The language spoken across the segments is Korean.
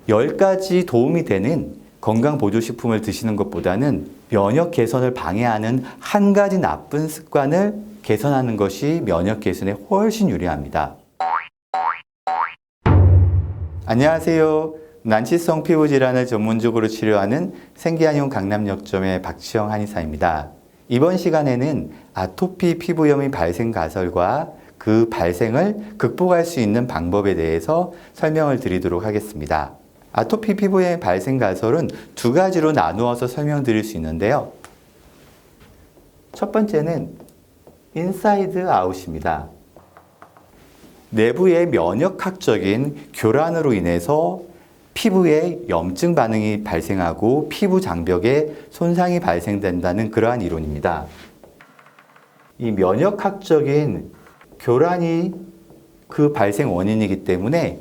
10가지 도움이 되는 건강보조식품을 드시는 것보다는 면역 개선을 방해하는 한 가지 나쁜 습관을 개선하는 것이 면역 개선에 훨씬 유리합니다. 안녕하세요. 난치성 피부 질환을 전문적으로 치료하는 생기한의원 강남역점의 박지영 한의사입니다. 이번 시간에는 아토피 피부염의 발생 가설과 그 발생을 극복할 수 있는 방법에 대해서 설명을 드리도록 하겠습니다. 아토피 피부염의 발생 가설은 두 가지로 나누어서 설명드릴 수 있는데요. 첫 번째는 인사이드 아웃입니다. 내부의 면역학적인 교란으로 인해서 피부에 염증 반응이 발생하고 피부 장벽에 손상이 발생된다는 그러한 이론입니다. 이 면역학적인 교란이 그 발생 원인이기 때문에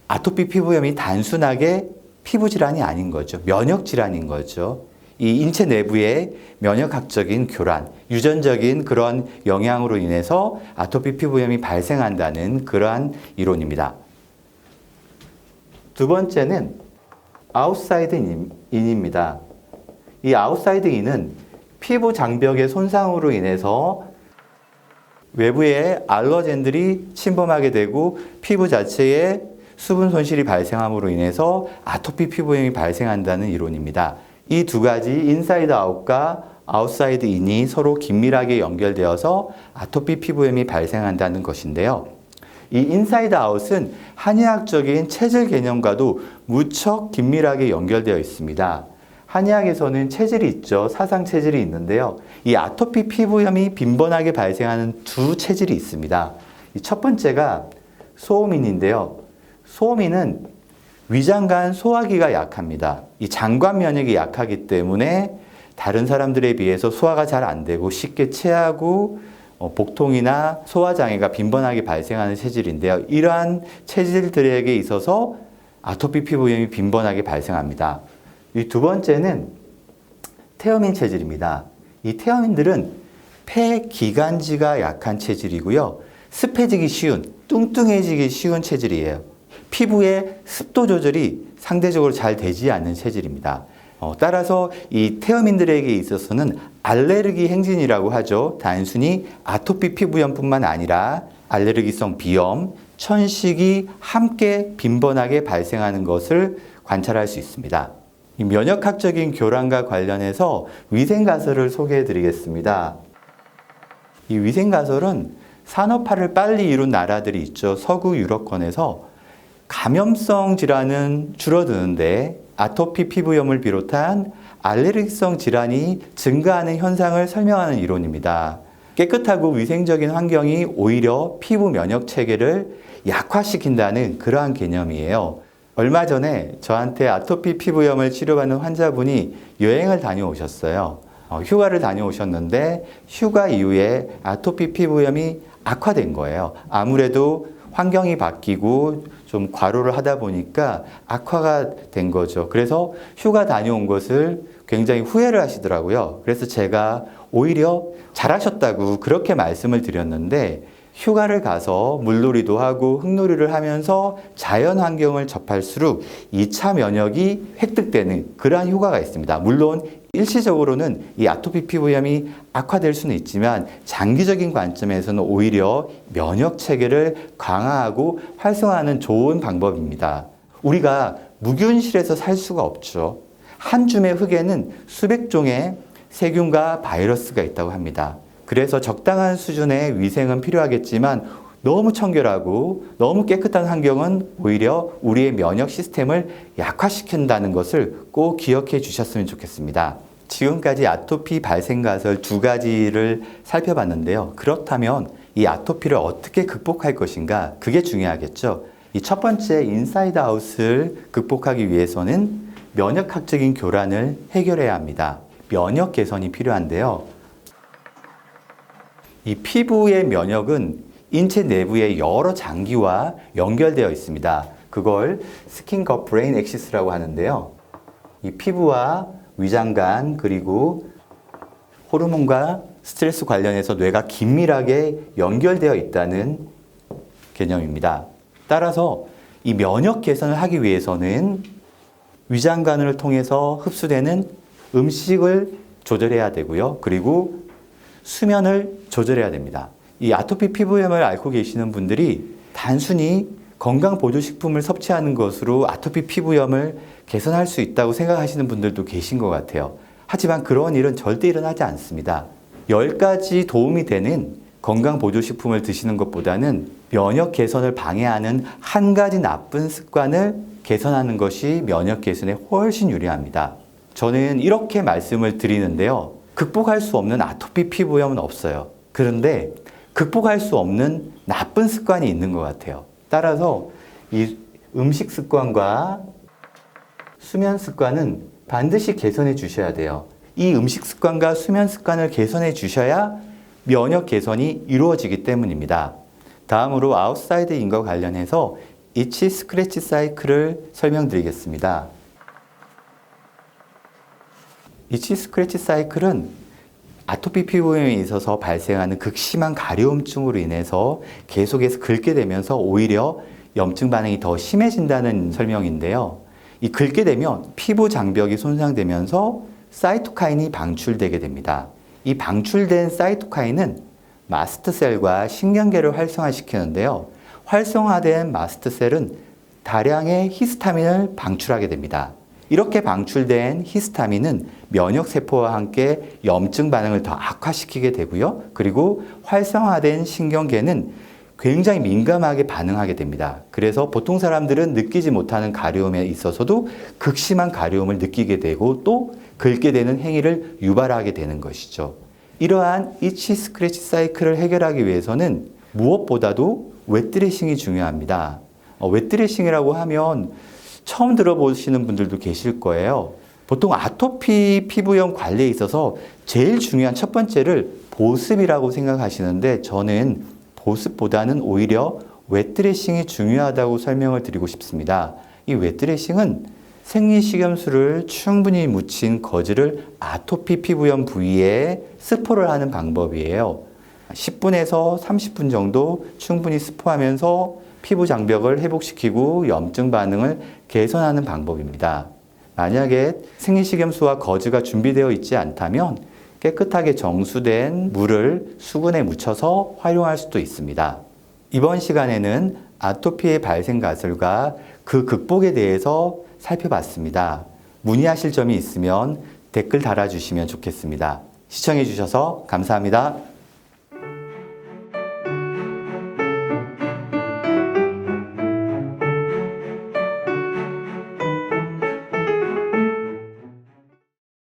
아토피 피부염이 단순하게 피부 질환이 아닌 거죠. 면역 질환인 거죠. 이 인체 내부의 면역학적인 교란, 유전적인 그런 영향으로 인해서 아토피 피부염이 발생한다는 그러한 이론입니다. 두 번째는 아웃사이드 인입니다. 이 아웃사이드 인은 피부 장벽의 손상으로 인해서 외부의 알러젠들이 침범하게 되고 피부 자체에 수분 손실이 발생함으로 인해서 아토피 피부염이 발생한다는 이론입니다. 이 두 가지 인사이드 아웃과 아웃사이드 인이 서로 긴밀하게 연결되어서 아토피 피부염이 발생한다는 것인데요. 이 인사이드 아웃은 한의학적인 체질 개념과도 무척 긴밀하게 연결되어 있습니다. 한의학에서는 체질이 있죠. 사상 체질이 있는데요. 이 아토피 피부염이 빈번하게 발생하는 두 체질이 있습니다. 첫 번째가 소음인인데요. 소음인은 위장관 소화기가 약합니다. 이 장관 면역이 약하기 때문에 다른 사람들에 비해서 소화가 잘 안 되고 쉽게 체하고 복통이나 소화장애가 빈번하게 발생하는 체질인데요. 이러한 체질들에게 있어서 아토피 피부염이 빈번하게 발생합니다. 이 두 번째는 태어민 체질입니다. 이 태어민들은 폐기관지가 약한 체질이고요. 습해지기 쉬운, 뚱뚱해지기 쉬운 체질이에요. 피부의 습도 조절이 상대적으로 잘 되지 않는 체질입니다. 따라서 이 태어민들에게 있어서는 알레르기 행진이라고 하죠. 단순히 아토피 피부염뿐만 아니라 알레르기성 비염, 천식이 함께 빈번하게 발생하는 것을 관찰할 수 있습니다. 이 면역학적인 교란과 관련해서 위생가설을 소개해 드리겠습니다. 이 위생가설은 산업화를 빨리 이룬 나라들이 있죠. 서구 유럽권에서 감염성 질환은 줄어드는데 아토피 피부염을 비롯한 알레르기성 질환이 증가하는 현상을 설명하는 이론입니다. 깨끗하고 위생적인 환경이 오히려 피부 면역 체계를 약화시킨다는 그러한 개념이에요. 얼마 전에 저한테 아토피 피부염을 치료받는 환자분이 여행을 다녀오셨어요. 휴가를 다녀오셨는데 휴가 이후에 아토피 피부염이 악화된 거예요. 아무래도 환경이 바뀌고 좀 과로를 하다 보니까 악화가 된 거죠. 그래서 휴가 다녀온 것을 굉장히 후회를 하시더라고요. 그래서 제가 오히려 잘하셨다고 그렇게 말씀을 드렸는데 휴가를 가서 물놀이도 하고 흙놀이를 하면서 자연 환경을 접할수록 2차 면역이 획득되는 그러한 효과가 있습니다. 물론 일시적으로는 이 아토피 피부염이 악화될 수는 있지만 장기적인 관점에서는 오히려 면역 체계를 강화하고 활성화하는 좋은 방법입니다. 우리가 무균실에서 살 수가 없죠. 한 줌의 흙에는 수백 종의 세균과 바이러스가 있다고 합니다. 그래서 적당한 수준의 위생은 필요하겠지만 너무 청결하고 너무 깨끗한 환경은 오히려 우리의 면역 시스템을 약화시킨다는 것을 꼭 기억해 주셨으면 좋겠습니다. 지금까지 아토피 발생 가설 두 가지를 살펴봤는데요. 그렇다면 이 아토피를 어떻게 극복할 것인가? 그게 중요하겠죠. 이 첫 번째 인사이드 아웃을 극복하기 위해서는 면역학적인 교란을 해결해야 합니다. 면역 개선이 필요한데요. 이 피부의 면역은 인체 내부의 여러 장기와 연결되어 있습니다. 그걸 스킨 것 브레인 액시스라고 하는데요. 이 피부와 위장관 그리고 호르몬과 스트레스 관련해서 뇌가 긴밀하게 연결되어 있다는 개념입니다. 따라서 이 면역 개선을 하기 위해서는 위장관을 통해서 흡수되는 음식을 조절해야 되고요. 그리고 수면을 조절해야 됩니다. 이 아토피 피부염을 앓고 계시는 분들이 단순히 건강보조식품을 섭취하는 것으로 아토피 피부염을 개선할 수 있다고 생각하시는 분들도 계신 것 같아요. 하지만 그런 일은 절대 일어나지 않습니다. 10가지 도움이 되는 건강보조식품을 드시는 것보다는 면역 개선을 방해하는 한 가지 나쁜 습관을 개선하는 것이 면역 개선에 훨씬 유리합니다. 저는 이렇게 말씀을 드리는데요. 극복할 수 없는 아토피 피부염은 없어요. 그런데 극복할 수 없는 나쁜 습관이 있는 것 같아요. 따라서 이 음식 습관과 수면 습관은 반드시 개선해 주셔야 돼요. 이 음식 습관과 수면 습관을 개선해 주셔야 면역 개선이 이루어지기 때문입니다. 다음으로 아웃사이드 인과 관련해서 이치 스크래치 사이클을 설명드리겠습니다. 이치 스크래치 사이클은 아토피 피부염에 있어서 발생하는 극심한 가려움증으로 인해서 계속해서 긁게 되면서 오히려 염증 반응이 더 심해진다는 설명인데요. 이 긁게 되면 피부 장벽이 손상되면서 사이토카인이 방출되게 됩니다. 이 방출된 사이토카인은 마스트셀과 신경계를 활성화시키는데요. 활성화된 마스트셀은 다량의 히스타민을 방출하게 됩니다. 이렇게 방출된 히스타민은 면역세포와 함께 염증 반응을 더 악화시키게 되고요. 그리고 활성화된 신경계는 굉장히 민감하게 반응하게 됩니다. 그래서 보통 사람들은 느끼지 못하는 가려움에 있어서도 극심한 가려움을 느끼게 되고 또 긁게 되는 행위를 유발하게 되는 것이죠. 이러한 이치 스크래치 사이클을 해결하기 위해서는 무엇보다도 웻드레싱이 중요합니다. 웻드레싱이라고 하면 처음 들어보시는 분들도 계실 거예요. 보통 아토피 피부염 관리에 있어서 제일 중요한 첫 번째를 보습이라고 생각하시는데 저는 보습보다는 오히려 웻드레싱이 중요하다고 설명을 드리고 싶습니다. 이 웻드레싱은 생리식염수를 충분히 묻힌 거즈를 아토피 피부염 부위에 스포를 하는 방법이에요. 10분에서 30분 정도 충분히 스포하면서 피부 장벽을 회복시키고 염증 반응을 개선하는 방법입니다. 만약에 생리식염수와 거즈가 준비되어 있지 않다면 깨끗하게 정수된 물을 수건에 묻혀서 활용할 수도 있습니다. 이번 시간에는 아토피의 발생 가설과 그 극복에 대해서 살펴봤습니다. 문의하실 점이 있으면 댓글 달아주시면 좋겠습니다. 시청해 주셔서 감사합니다.